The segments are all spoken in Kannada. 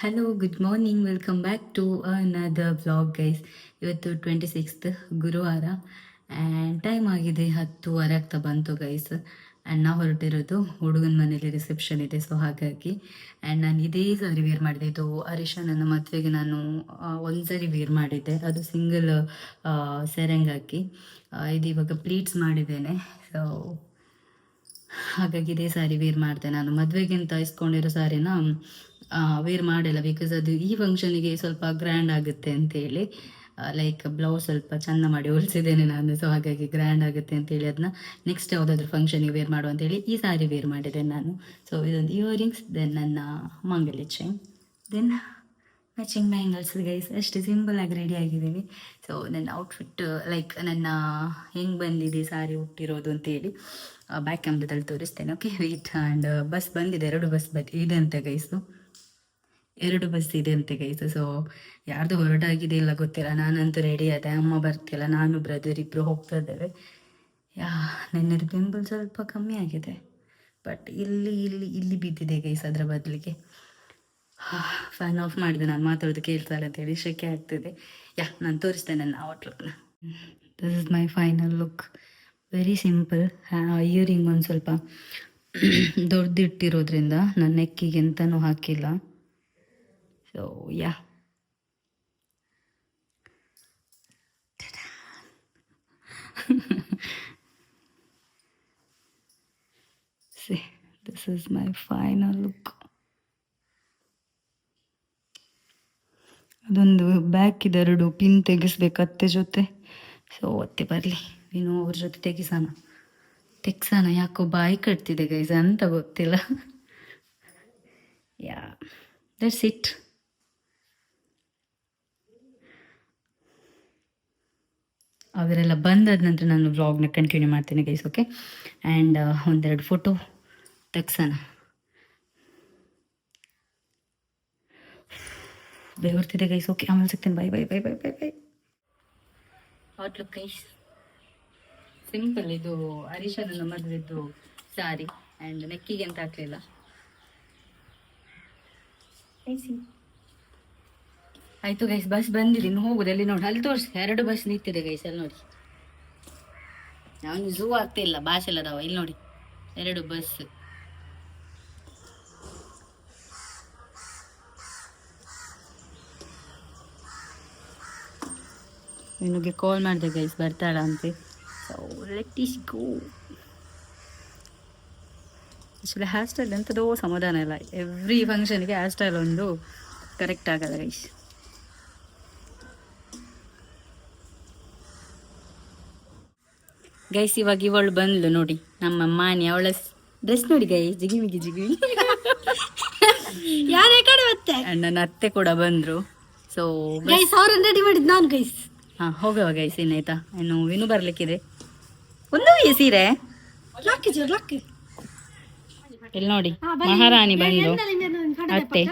Hello good morning welcome back to another vlog guys. ಇವತ್ತು 26th ಗುರುವಾರ ಆ್ಯಂಡ್ ಟೈಮ್ ಆಗಿದೆ 10:30 ಆಗ್ತಾ ಬಂತು ಗೈಸ್. ಆ್ಯಂಡ್ ನಾವು ಹೊರಟಿರೋದು ಹುಡುಗನ ಮನೇಲಿ ರಿಸೆಪ್ಷನ್ ಇದೆ, ಸೊ ಹಾಗಾಗಿ. ಆ್ಯಂಡ್ ನಾನು ಇದೇ ಸಾರಿ ವೇರ್ ಮಾಡಿದೆ. ಇದು ಹರೀಶ ನನ್ನ ಮದುವೆಗೆ ನಾನು ಒಂದು ಸಾರಿ ವೇರ್ ಮಾಡಿದ್ದೆ, ಅದು ಸಿಂಗಲ್ ಸೆರೆಂಗ್ ಹಾಕಿ. ಇದು ಇವಾಗ ಪ್ಲೀಟ್ಸ್ ಮಾಡಿದ್ದೇನೆ, ಸೊ ಹಾಗಾಗಿ ಇದೇ ಸಾರಿ ವೇರ್ ಮಾಡಿದೆ. ನಾನು ಮದುವೆಗಿಂತ ಇಸ್ಕೊಂಡಿರೋ ಸಾರಿನ ವೇರ್ ಮಾಡಿಲ್ಲ, ಬಿಕಾಸ್ ಅದು ಈ ಫಂಕ್ಷನಿಗೆ ಸ್ವಲ್ಪ ಗ್ರ್ಯಾಂಡ್ ಆಗುತ್ತೆ ಅಂತೇಳಿ. ಲೈಕ್ ಬ್ಲೌಸ್ ಸ್ವಲ್ಪ ಚೆಂದ ಮಾಡಿ ಹೊಲಿಸಿದ್ದೇನೆ ನಾನು, ಸೊ ಹಾಗಾಗಿ ಗ್ರ್ಯಾಂಡ್ ಆಗುತ್ತೆ ಅಂತೇಳಿ ಅದನ್ನ ನೆಕ್ಸ್ಟ್ ಯಾವುದಾದ್ರೂ ಫಂಕ್ಷನಿಗೆ ವೇರ್ ಮಾಡುವ ಅಂತೇಳಿ ಈ ಸಾರಿ ವೇರ್ ಮಾಡಿದೆ ನಾನು. ಸೊ ಇದೊಂದು ಇಯರಿಂಗ್ಸ್, ದೆನ್ ನನ್ನ ಮಂಗಲಿ chain, then matching bangles guys. ಅಷ್ಟೇ ಸಿಂಪಲಾಗಿ ರೆಡಿ ಆಗಿದ್ದೀನಿ. ಸೊ ನನ್ನ ಔಟ್ಫಿಟ್ ಲೈಕ್ ನನ್ನ ಹೆಂಗೆ ಬಂದಿದೆ ಸಾರಿ ಹುಟ್ಟಿರೋದು ಅಂತೇಳಿ ಬ್ಯಾಕ್ ಕ್ಯಾಮ್ರದಲ್ಲಿ ತೋರಿಸ್ತೇನೆ. Okay wait. ಆ್ಯಂಡ್ ಬಸ್ ಬಂದಿದೆ, 2 ಬಸ್ ಇದೆ ಅಂತೆ ಗೈಸು, 2 ಬಸ್ ಇದೆ ಅಂತೆ ಗೈಸು. ಸೊ ಯಾರ್ದು ಹೊರಟಾಗಿದೆ ಇಲ್ಲ ಗೊತ್ತಿಲ್ಲ, ನಾನಂತೂ ರೆಡಿ ಆದೆ. ಅಮ್ಮ ಬರ್ತಿಲ್ಲ, ನಾನು ಬ್ರದರ್ ಇಬ್ಬರು ಹೋಗ್ತಾ ಇದ್ದೇವೆ. ನೆನ್ನೆದು ಪಿಂಪಲ್ ಸ್ವಲ್ಪ ಕಮ್ಮಿ ಆಗಿದೆ, ಬಟ್ ಇಲ್ಲಿ ಬಿದ್ದಿದೆ ಗೈಸ್ ಅದರ ಬದಲಿಗೆ. ಫ್ಯಾನ್ ಆಫ್ ಮಾಡಿದೆ, ನಾನು ಮಾತಾಡೋದು ಕೇಳ್ತಾರೆ ಅಂತೇಳಿ ಶೆಕೆ ಆಗ್ತಿದೆ. ನಾನು ತೋರಿಸ್ತೇನೆ ನನ್ನ ಔಟ್ಲುಕ್ನ. This is my final look, very simple. Earring ಒಂದು ಸ್ವಲ್ಪ ದೊಡ್ಡದಿಟ್ಟಿರೋದ್ರಿಂದ ನನ್ನ ನೆಕ್ಕಿಗೆ ಎಂತನೂ ಹಾಕಿಲ್ಲ. So see, this is my final look. ಅದೊಂದು ಬ್ಯಾಕ್ ಇದೆ, 2 ಪಿನ್ ತೆಗಿಸ್ಬೇಕು ಅತ್ತೆ ಜೊತೆ. ಸೊ ಅತ್ತೆ ಬರಲಿ, ನೀನು ಅವ್ರ ಜೊತೆ ತೆಗ್ಸಾನ. ಯಾಕೋ ಬಾಯಿ ಕಟ್ತಿದೆ ಗೈಸ್, ಅಂತ ಗೊತ್ತಿಲ್ಲ. That's it. ಅವರೆಲ್ಲ ಬಂದಾದ ನಂತರ ನಾನು ವ್ಲಾಗ್ನ ಕಂಟಿನ್ಯೂ ಮಾಡ್ತೀನಿ ಗೈಸ್. ಓಕೆ, ಆ್ಯಂಡ್ ಒಂದೆರಡು ಫೋಟೋ ತೆಗ್ಸೋಣ. ಬೆವರ್ತಿದೆ ಗೈಸ್. ಓಕೆ, ಆಮೇಲೆ ಸಿಗ್ತೇನೆ. Bye bye bye bye bye bye. Outlook guys simple. ಇದು ಹರೀಶ ನನ್ನ ಮದುವೆದ್ದು ಸಾರಿ, ಆ್ಯಂಡ್ ನೆಕ್ಕಿಗೆ ಅಂತ ಹಾಕಲಿಲ್ಲ. ಆಯಿತು ಗೈಸ್, ಬಸ್ ಬಂದಿದೆ, ಇನ್ನು ಹೋಗುದು. ಅಲ್ಲಿ ನೋಡಿ, ಅಲ್ಲಿ ತೋರಿಸಿ, 2 ಬಸ್ ನಿಂತಿದೆ ಗೈಸ್, ಅಲ್ಲಿ ನೋಡಿ. ನಾನು ಝೂ ಆಗ್ತಿಲ್ಲ, ಭಾಷೆಲ್ಲದವ. ಇಲ್ಲಿ ನೋಡಿ, 2 ಬಸ್. ನಿನಗೆ ಕಾಲ್ ಮಾಡಿದೆ ಗೈಸ್, ಬರ್ತಾಳ ಅಂತೆ. ಸೊ ಲೆಟ್ ಇಸ್ ಗೋ. ಆ್ಯಕ್ಚುಲಿ ಹೇರ್ ಸ್ಟೈಲ್ ಎಂಥದೋ ಸಮಾಧಾನ ಇಲ್ಲ, ಎವ್ರಿ ಫಂಕ್ಷನ್ಗೆ ಹೇರ್ ಸ್ಟೈಲ್ ಒಂದು ಕರೆಕ್ಟ್ ಆಗಲ್ಲ ಗೈಸ್. ಗೈಸ್ ಇವಾಗ ಇವಳು ಬಂದ್ಲು ನೋಡಿ, ನಮ್ಮ ಮಾನಿ. ಅವಳ ಡ್ರೆಸ್ ನೋಡಿ ಗೈಸ್, ಜಿಗಿಮಿಗಿ. ಯಾರೇ ಕಡೆ ಮತ್ತೆ ನನ್ನ ಅತ್ತೆ ಕೂಡ ಬಂದ್ರು. ಸೊ ಗೈಸ್ ಅವ್ರನ್ನ ರೆಡಿ ಮಾಡಿದ್ ನಾನು ಗೈಸ್. ಹೋಗುವ ಗೈಸ್, ಇನ್ನಾಯ್ತಾ. ಇನ್ನು ವಿನು ಬರ್ಲಿಕ್ಕಿದೆ. ಒಂದು ಸೀರೆ ಇಲ್ಲಿ ನೋಡಿ, ಮಹಾರಾಣಿ ಬಂದ್ರು, ಅತ್ತೆ.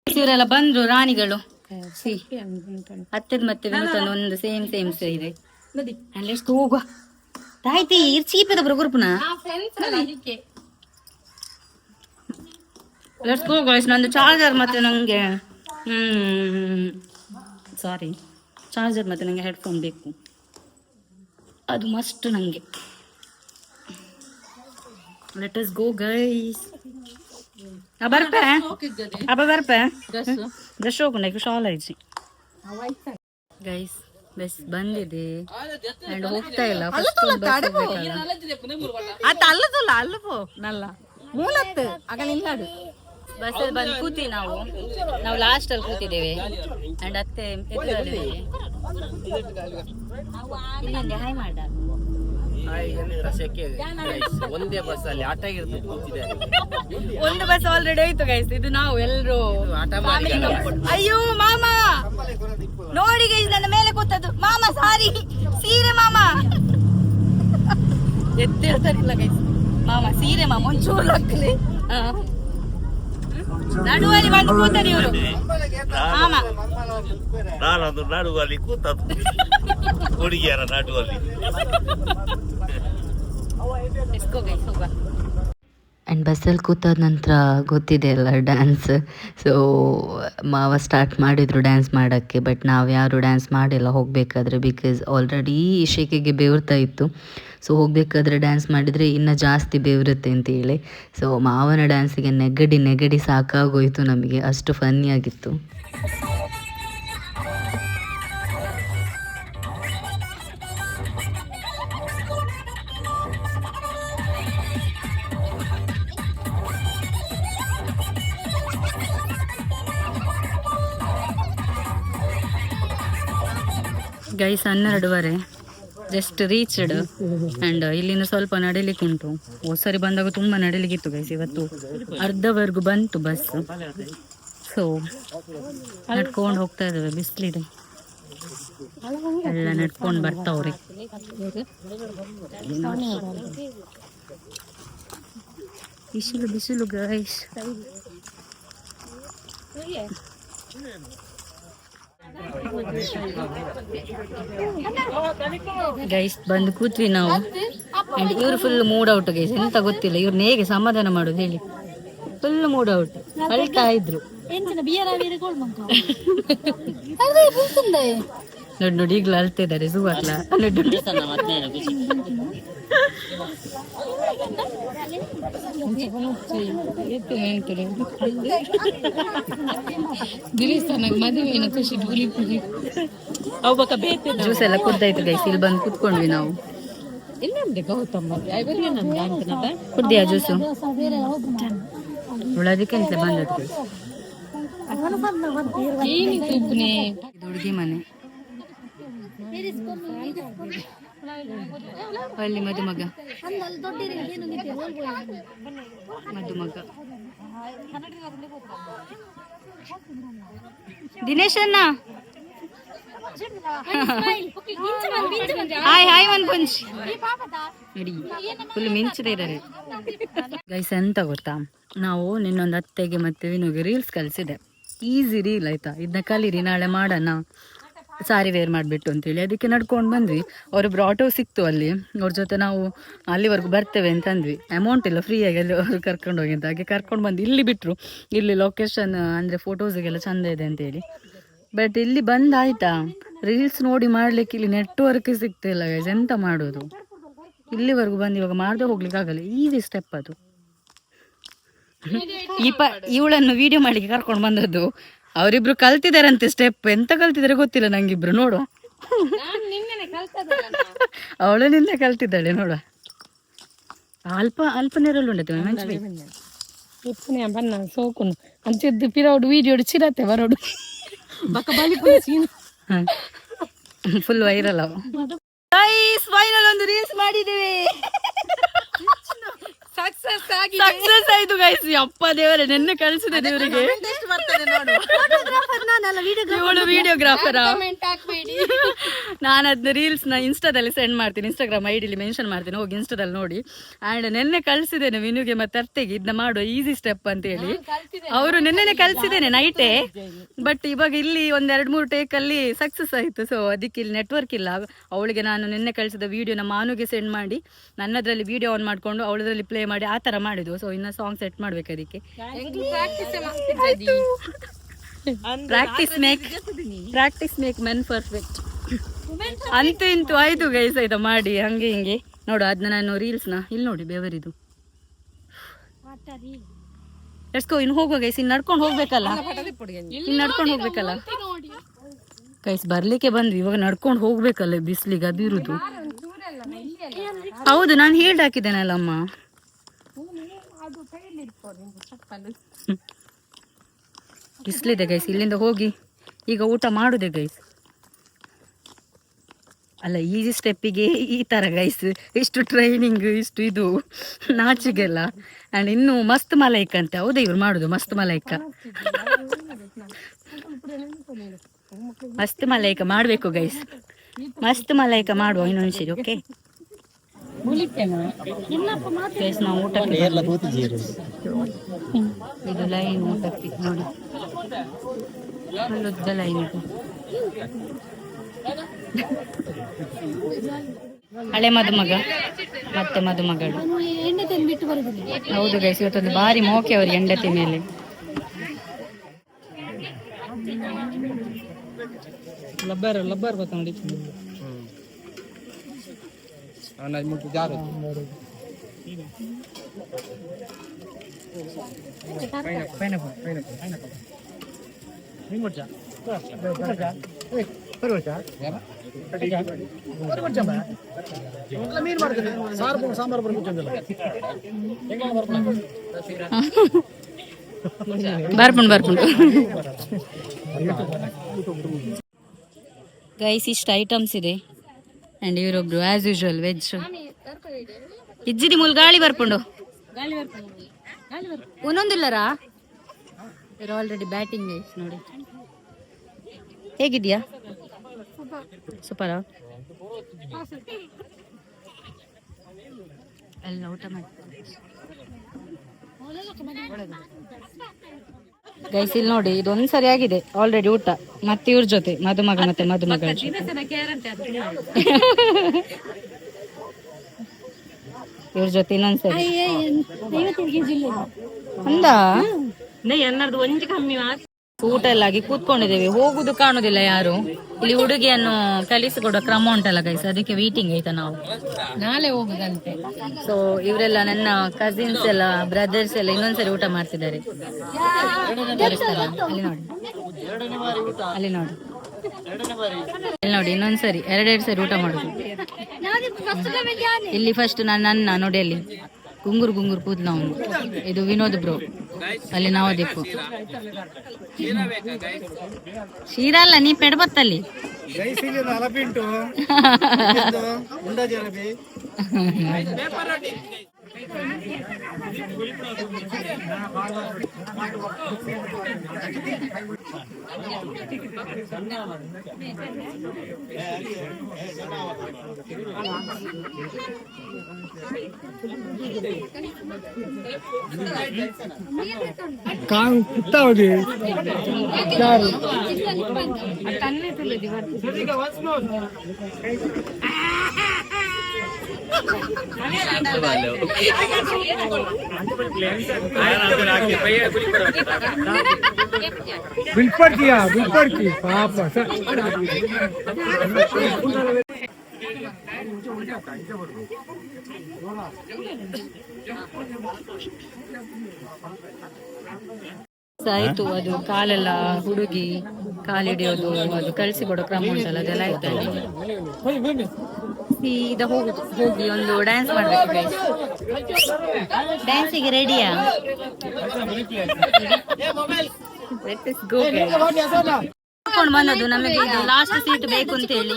ಇವರೆಲ್ಲ ಬಂದ್ರು ರಾಣಿಗಳು. ಅತ್ತೆದ್ ಮತ್ತೆ ವಿನುತನ ಒಂದು ಸೇಮ್ ಸೀರೆ. ಅಲ್ಲೆಷ್ಟು ಹೋಗುವ ತಾಯ್ತಿ ಚೀಪದ ಗ್ರೂಪ್ನ. Let's go guys. ನಂದು ಚಾರ್ಜರ್ ಮತ್ತೆ ನಂಗೆ ಚಾರ್ಜರ್ ಮತ್ತು ನನಗೆ ಹೆಡ್ಫೋನ್ ಬೇಕು, ಅದು ಮಸ್ಟ್ ನನಗೆ. Let us go guys. ಬರ್ಪೆ ಡ್ರೆಸ್ ಹೋಗ್ಬೇಕು, ಶಾಲ್ ಆಯ್ತು ಗೈಸ್. ಬಸ್ ಬಂದಿದೆ ಆ್ಯಂಡ್ ಹೋಗ್ತಾ ಇಲ್ಲ. ಬಸ್ಸಲ್ಲಿ ಬಂದು ಕೂತಿ ನಾವು ಲಾಸ್ಟಲ್ಲಿ ಕೂತಿದ್ದೇವೆ. ಆ್ಯಂಡ್ ಅತ್ತೆ ಇನ್ನೊಂದು ಹಾಯ್ ಮಾಡ. ಒಂದು ಬಸ್ ಆಲ್ರೆಡಿ ಹೋಯ್ತು ಗೈಸ್. ಇದು ನಾವು ಎಲ್ಲರೂ ಅಯ್ಯೋ ಮಾಮ ನೋಡಿ ಗೈಸ್, ನನ್ನ ಮೇಲೆ ಕೂತದ್ದು ಮಾಮ. ಸಾರಿ ಸೀರೆ ಮಾಮ ಎತ್ತಿರ್ತಾರಿಲ್ಲ ಗೈಸ್. ಮಾಮ ಸೀರೆ ಮಾಮ ಒಂಚೂರು ಹಾಕ್ಲಿ. ನಡುವಲ್ಲಿ ಬಂದು ಕೂತದೆ ಇವರು ಮಾಮ. ನಾನೊಂದು ನಡುವಲ್ಲಿ ಕೂತದ್ದು, ಹುಡುಗಿಯರ ನಡುವಲ್ಲಿ. ಹೋಗುವ ಆ್ಯಂಡ್ ಬಸ್ಸಲ್ಲಿ ಕೂತಾದ ನಂತರ ಗೊತ್ತಿದೆ ಅಲ್ಲ ಡ್ಯಾನ್ಸ್. ಸೊ ಮಾವ ಸ್ಟಾರ್ಟ್ ಮಾಡಿದರು ಡ್ಯಾನ್ಸ್ ಮಾಡೋಕ್ಕೆ, ಬಟ್ ನಾವು ಯಾರು ಡ್ಯಾನ್ಸ್ ಮಾಡಿಲ್ಲ ಹೋಗಬೇಕಾದ್ರೆ, ಬಿಕಾಸ್ ಆಲ್ರೆಡೀ ಶೇಖೆಗೆ ಬೆವರ್ತಾ ಇತ್ತು. ಸೊ ಹೋಗಬೇಕಾದ್ರೆ ಡ್ಯಾನ್ಸ್ ಮಾಡಿದರೆ ಇನ್ನೂ ಜಾಸ್ತಿ ಬೆವರುತ್ತೆ ಅಂತೇಳಿ. ಸೊ ಮಾವನ ಡ್ಯಾನ್ಸಿಗೆ ನೆಗಡಿ ಸಾಕಾಗೋಯಿತು ನಮಗೆ, ಅಷ್ಟು ಫನ್ನಿಯಾಗಿತ್ತು. Guys 12:15 just reached. ಆ್ಯಂಡ್ ಇಲ್ಲಿಂದ ಸ್ವಲ್ಪ ನಡಿಲಿಕ್ಕೆ ಉಂಟು. ಸರಿ ಬಂದಾಗ ತುಂಬ ನಡಿಲಿಕ್ಕಿತ್ತು ಗೈಸ್. ಇವತ್ತು ಅರ್ಧವರೆಗೂ ಬಂತು ಬಸ್. ಸೊ ನಡ್ಕೊಂಡು ಹೋಗ್ತಾ ಇದ್ದೇವೆ, ಬಿಸಿಲಿದೆ, ಎಲ್ಲ ನಡ್ಕೊಂಡು ಬರ್ತಾವ್ರಿ. ಬಿಸಿಲು ಗೈಸ್. ಗೈಸ್ ಬಂದು ಕೂತ್ವಿ ನಾವು. ಅಂಡ್ ಇವ್ರು ಫುಲ್ ಮೂಡ್ ಔಟ್ ಗೈಸ್, ಎಂತ ಗೊತ್ತಿಲ್ಲ ಇವ್ರನ್ನ ಹೇಗೆ ಸಮಾಧಾನ ಮಾಡೋದು ಹೇಳಿ. ಫುಲ್ ಮೂಡ್ ಔಟ್, ಅಳ್ತಾ ಇದ್ರು. ನೋಡಿ ಈಗಲೂ ಅಳ್ತಿದ್ದಾರೆ ಝೂ ಅಲ್ಲ. ಜ್ಯೂಸ್ ಎಲ್ಲ ಕುಡ್ದಾಯ್ತು ಗೈಸ್. ಇಲ್ಲಿ ಬಂದು ಕುತ್ಕೊಂಡ್ವಿ ನಾವು. ಕುಡ್ದಿಯಾ ಜ್ಯೂಸು? ಉಳೋದಕ್ಕೆ ಅಂತ ಬಂದದ್ದು. ಹುಡುಗಿ ಮನೆ, ಅಲ್ಲಿ ಮದುಮಗ ದಿನೇಶ್ ಅಣ್ಣ ಹಾಯ್ ಒಂದು ಪಂಚ್ ನೋಡಿ, ಫುಲ್ ಮಿಂಚದೇ ಇದ್ದಾರೆ ಗೈಸ್. ಎಂತ ಗೊತ್ತಾ, ನಾವು ನಿನ್ನೊಂದು ಅತ್ತೆಗೆ ಮತ್ತೆ ವಿನುಗೆ ರೀಲ್ಸ್ ಕಲಿಸಿದೆ. ಈಸಿ ರೀಲ್ ಆಯ್ತಾ, ಇದನ್ನ ಕಲೀರಿ ನಾಳೆ ಮಾಡೋಣ ಸಾರಿ ವೇರ್ ಮಾಡಿಬಿಟ್ಟು ಅಂತೇಳಿ. ಅದಕ್ಕೆ ನಡ್ಕೊಂಡು ಬಂದ್ವಿ. ಅವರೊಬ್ರು ಆಟೋ ಸಿಕ್ತು ಅಲ್ಲಿ, ಅವ್ರ ಜೊತೆ ನಾವು ಅಲ್ಲಿವರೆಗೂ ಬರ್ತೇವೆ ಅಂತಂದ್ವಿ. ಅಮೌಂಟ್ ಇಲ್ಲ, ಫ್ರೀಯಾಗಿ ಅಲ್ಲಿ ಅವ್ರು ಕರ್ಕೊಂಡು ಹೋಗಿ ಅಂತ. ಹಾಗೆ ಕರ್ಕೊಂಡು ಬಂದು ಇಲ್ಲಿ ಬಿಟ್ಟರು. ಇಲ್ಲಿ ಲೊಕೇಶನ್ ಅಂದರೆ ಫೋಟೋಸಿಗೆಲ್ಲ ಚಂದ ಇದೆ ಅಂತೇಳಿ. ಬಟ್ ಇಲ್ಲಿ ಬಂದಾಯ್ತಾ, ರೀಲ್ಸ್ ನೋಡಿ ಮಾಡ್ಲಿಕ್ಕೆ ಇಲ್ಲಿ ನೆಟ್ವರ್ಕ್ ಸಿಗ್ತಿಲ್ಲ ಗೈಸ್. ಎಂತ ಮಾಡೋದು, ಇಲ್ಲಿವರೆಗೂ ಬಂದು ಇವಾಗ ಮಾಡದೆ ಹೋಗ್ಲಿಕ್ಕೆ ಆಗಲ್ಲ. ಈಸಿ ಸ್ಟೆಪ್ ಅದು. ಇವಳನ್ನು ವಿಡಿಯೋ ಮಾಡ್ಲಿಕ್ಕೆ ಕರ್ಕೊಂಡು ಬಂದದ್ದು. ಅವರಿಬ್ರು ಕಲ್ತಿದಾರಂತೆ ಸ್ಟೆಪ್. ಎಂತ ಕಲ್ತಿದಾರೆ ಗೊತ್ತಿಲ್ಲ ನಂಗಿಬ್ರು. ನೋಡುವ, ಅವಳು ನಿನ್ನೆ ಕಲ್ತಿದ್ದಾಳೆ ನೋಡುವ. ಅಲ್ಪ ನೆರಳು ಉಂಡತೆ ಮಂಚಿ ಬನ್ನ ಸೋಕುನು ಅಂಚಿದ್ದು ಪಿರೋಡು ವಿಡಿಯೋ ಚಿರತೆ ಬರೋಡು ಫುಲ್ ವೈರಲ್ ಅವ. ಫೈನಲ್ ಒಂದು ರೀಲ್ಸ್ ಮಾಡಿದ್ದೇವೆ, ಸಕ್ಸಸ್ ಆಯ್ತು ಗೈಸ್. ಅಪ್ಪ ದೇವರೇ, ನೆನ್ನೆ ಕಳಿಸಿದೆ ದೇವರಿಗೆ. ಇವಳು ವಿಡಿಯೋಗ್ರಾಫರ್. ನಾನು ಅದನ್ನ ರೀಲ್ಸ್ ನ ಇನ್ಸ್ಟಾದಲ್ಲಿ ಸೆಂಡ್ ಮಾಡ್ತೀನಿ, ಇನ್ಸ್ಟಾಗ್ರಾಮ್ ಐಡಿಲಿ ಮೆನ್ಷನ್ ಮಾಡ್ತೀನಿ, ಹೋಗಿ ಇನ್ಸ್ಟಾದಲ್ಲಿ ನೋಡಿ. ಆ್ಯಂಡ್ ನೆನ್ನೆ ಕಳಿಸಿದ್ದೇನೆ ವಿನುಗೆ ಮತ್ತೆ ಅತ್ತೆಗೆ, ಇದನ್ನ ಮಾಡೋ ಈಸಿ ಸ್ಟೆಪ್ ಅಂತ ಹೇಳಿ. ಅವರು ನೆನ್ನೆನೆ ಕಳಿಸಿದ್ದೇನೆ ನೈಟೇ. ಬಟ್ ಇವಾಗ ಇಲ್ಲಿ 1-2-3 ಟೇಕಲ್ಲಿ ಸಕ್ಸಸ್ ಆಯಿತು. ಸೊ ಅದಕ್ಕೆ ಇಲ್ಲಿ ನೆಟ್ವರ್ಕ್ ಇಲ್ಲ. ಅವಳಿಗೆ ನಾನು ನಿನ್ನೆ ಕಳಿಸಿದ ವಿಡಿಯೋನ ಮಾನುಗೆ ಸೆಂಡ್ ಮಾಡಿ, ನನ್ನದ್ರಲ್ಲಿ ವಿಡಿಯೋ ಆನ್ ಮಾಡಿಕೊಂಡು ಅವಳದ್ರಲ್ಲಿ ಪ್ಲೇ ಮಾಡಿ ಆ ಥರ ಮಾಡಿದ್ವು. ಸೊ ಇನ್ನು ಸಾಂಗ್ ಸೆಟ್ ಮಾಡ್ಬೇಕು ಅದಕ್ಕೆ. ಪ್ರಾಕ್ಟೀಸ್ ಮೇಕ್ ಮೆನ್ ಪರ್ಫೆಕ್ಟ್ ಅಂತೂ ಇಂತೂ ಆಯ್ತು ಗೈಸ್. ಆಯ್ತಾ ಮಾಡಿ ಹಂಗೆ ಹಿಂಗೆ ನೋಡು. ಅದನ್ನ ನಾನು ರೀಲ್ಸ್ನ ಇಲ್ಲಿ ನೋಡಿ ಬೆವರಿದು. ಎಸ್ಕೋ ಇನ್ನು ಹೋಗುವ ಗೈಸ್. ಇನ್ನು ನಡ್ಕೊಂಡು ಹೋಗ್ಬೇಕಲ್ಲ, ಗೈಸ್ ಬರ್ಲಿಕ್ಕೆ ಬಂದ್ವಿ, ಇವಾಗ ನಡ್ಕೊಂಡು ಹೋಗ್ಬೇಕಲ್ಲ ಬಿಸ್ಲಿಗೆ. ಅದಿರುದು ಹೌದು, ನಾನು ಹೇಳ್ ಹಾಕಿದ್ದೇನಲ್ಲಮ್ಮ. ಬಿಸ್ಲಿದೆ ಗೈಸ್. ಇಲ್ಲಿಂದ ಹೋಗಿ ಈಗ ಊಟ ಮಾಡುದೆ ಗೈಸ್. ಅಲ್ಲ, ಈಸಿ ಸ್ಟೆಪ್ಪಿಗೆ ಈ ಥರ ಗೈಸ್. ಇಷ್ಟು ಟ್ರೈನಿಂಗ್, ಇಷ್ಟು ಇದು ನಾಚಿಗೆಲ್ಲ. ಆ್ಯಂಡ್ ಇನ್ನು ಮಸ್ತ್ ಮಲೈಕ ಅಂತೆ. ಹೌದಾ ಇವ್ರು ಮಾಡೋದು ಮಸ್ತ್ ಮಲೈಕ. ಮಸ್ತ್ ಮಲೈಕ ಮಾಡಬೇಕು ಗೈಸ್. ಮಸ್ತ್ ಮಲೈಕ ಮಾಡುವ ಇನ್ನೊಂದ್ಸರಿ. ಓಕೆ ಗೈಸ್, ನಾವು ಊಟಕ್ಕೆ ಇದು ಲೈನ್ ಊಟಕ್ಕೆ ನೋಡಿ, ಅಲ್ಲುದ್ದ ಲೈನ್ ಇದು. ಹಳೆ ಮದುಮಗ ಮತ್ತೆ ಮದುಮಗಳು. ನಾನು ಎಣ್ಣೆ ತಂದ್ಬಿಟ್ಟು ಬರುದಿಲ್ಲ. ಹೌದು ಗೈಸ್, ಇವತ್ತೊಂದು ಭಾರಿ ಮೋಕೆ ಅವ್ರ ಹೆಂಡತಿ ಮೇಲೆ. ಲಬ್ಬರ್ ಗೊತ್ತ ನೋಡಿ. ಬರ್ಪುಂಡು ಗೈಸ್, ಇಷ್ಟು ಐಟಮ್ಸ್ ಇದೆ. ಆ್ಯಂಡ್ ಇವರೊಬ್ರು ಆಸ್ ಯೂಶುವಲ್ ವೆಜ್ ಇಜ್ಜಿದಿ ಮೂಲ ಗಾಳಿ ಬರ್ಪುಂಡು ಒಂದೊಂದಿಲ್ಲರಾ. ಇವರು ಆಲ್ರೆಡಿ ಬ್ಯಾಟಿಂಗ್ ಗೈಸ್ ನೋಡಿ. ಹೇಗಿದ್ಯಾ? ಸೂಪರಾ? ಎಲ್ಲ ಊಟ ಮಾಡಿ ಗೈಸ್, ಇಲ್ಲಿ ನೋಡಿ, ಇದೊಂದು ಸರಿ ಆಗಿದೆ ಆಲ್ರೆಡಿ ಊಟ. ಮತ್ತೆ ಇವ್ರ ಜೊತೆ ಮದುಮಗ ಮತ್ತೆ ಮದುಮಗಳ ಇವ್ರ ಜೊತೆ ಇನ್ನೊಂದ್ಸರಿ ಅಂದ ಊಟ ಎಲ್ಲ ಆಗಿ ಕೂತ್ಕೊಂಡಿದ್ದೇವೆ. ಹೋಗುದು ಕಾಣುದಿಲ್ಲ ಯಾರು. ಇಲ್ಲಿ ಹುಡುಗಿಯನ್ನು ಕಲಿಸಿಕೊಡೋ ಕ್ರಮ ಉಂಟಲ್ಲ ಗೈಸ್, ಅದಕ್ಕೆ ವೀಟಿಂಗ್ ಆಯ್ತಾ ನಾವು ನಾಳೆ ಹೋಗುದಂತೆ. ಸೊ ಇವರೆಲ್ಲ ನನ್ನ ಕಸಿನ್ಸ್ ಎಲ್ಲ ಬ್ರದರ್ಸ್ ಎಲ್ಲ ಇನ್ನೊಂದ್ಸರಿ ಊಟ ಮಾಡ್ತಿದ್ದಾರೆ. ಅಲ್ಲಿ ನೋಡಿ, ಅಲ್ಲಿ ನೋಡಿ, ಅಲ್ಲಿ ನೋಡಿ, ಇನ್ನೊಂದ್ಸರಿ ಎರಡೆರಡು ಸರಿ ಊಟ ಮಾಡುದು. ಇಲ್ಲಿ ಫಸ್ಟ್ ನನ್ನ ನೋಡಿ, ಅಲ್ಲಿ ಗುಂಗುರು ಕೂತ್ ನಾವು. ಇದು ವಿನೋದ್ ಬ್ರೋ, ಅಲ್ಲಿ ನಾವು ದಿಪ್ಪು ಶೀರಾ ಅಲ್ಲ, ನೀ ಪೆಡ್ಬತ್ತಲ್ಲಿ ಬಿಲ್ಪಡ್ಕಿ ಪಾಪ ಆಯ್ತು. ಅದು ಕಾಲೆಲ್ಲ ಹುಡುಗಿ ಕಾಲಿಡಿಯೋದು, ಅದು ಕಳಿಸಿಕೊಡೋ ಕ್ರಮ ಉಂಟಲ್ಲ, ಅದೆಲ್ಲ ಆಯ್ತು. ಸೀದಾ ಹೋಗಿ ಒಂದು ಡ್ಯಾನ್ಸ್ ಮಾಡ್ಬೇಕು ಗೈಸ್. ಡ್ಯಾನ್ಸಿಗೆ ರೆಡಿಯಾ? ಕರ್ಕೊಂಡು ಬಂದದ್ದು ನಮಗೆ, ಇದು ಲಾಸ್ಟ್ ಸೀಟ್ ಬೇಕು ಅಂತ ಹೇಳಿ.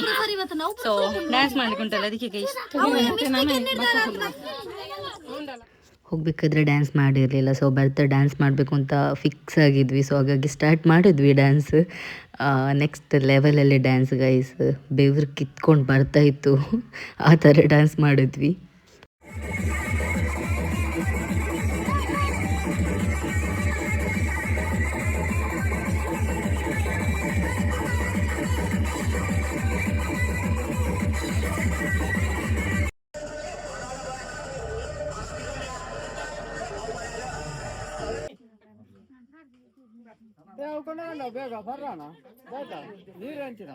ಸೊ ಡ್ಯಾನ್ಸ್ ಮಾಡ್ಲಿಕ್ಕೆ ಉಂಟಲ್ಲ, ಅದಕ್ಕೆ ಗೈಸ್ ಹೋಗ್ಬೇಕಾದ್ರೆ ಡ್ಯಾನ್ಸ್ ಮಾಡಿರಲಿಲ್ಲ. ಸೊ ಬರ್ತಾ ಡ್ಯಾನ್ಸ್ ಮಾಡಬೇಕು ಅಂತ ಫಿಕ್ಸ್ ಆಗಿದ್ವಿ. ಸೊ ಹಾಗಾಗಿ ಸ್ಟಾರ್ಟ್ ಮಾಡಿದ್ವಿ ಡ್ಯಾನ್ಸ್. ನೆಕ್ಸ್ಟ್ ಲೆವೆಲಲ್ಲಿ ಡ್ಯಾನ್ಸ್ ಗೈಸ್, ಬೆವರು ಕಿತ್ಕೊಂಡು ಬರ್ತಾಯಿತ್ತು, ಆ ಥರ ಡ್ಯಾನ್ಸ್ ಮಾಡಿದ್ವಿ. ಬೇಗ ಬರೋಣ, ಬೇಗ ನೀರು ಹಂಚಿನ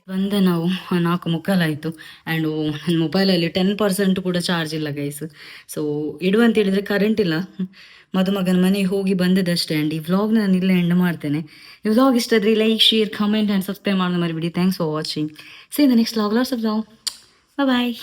ಬಂದ ನಾವು 4:45 ಆ್ಯಂಡ್ ನನ್ನ ಮೊಬೈಲಲ್ಲಿ 10% ಕೂಡ ಚಾರ್ಜ್ ಇಲ್ಲ ಗೈಸ್. ಸೊ ಇಡುವಂತ ಹೇಳಿದರೆ ಕರೆಂಟ್ ಇಲ್ಲ. ಮದುಮಗನ ಮನೆಗೆ ಹೋಗಿ ಬಂದದಷ್ಟೇ. ಆ್ಯಂಡ್ ಈ ವ್ಲಾಗ್ನ ನಾನು ಇಲ್ಲೇ ಎಂಡ್ ಮಾಡ್ತೇನೆ. ಈ ವ್ಲಾಗ್ ಇಷ್ಟ ಆದರೆ like, share, comment and subscribe ಮಾಡೋದು ಮರಿಬಿಡಿ. Thanks for watching. See the next vlog. Lots of love. Bye.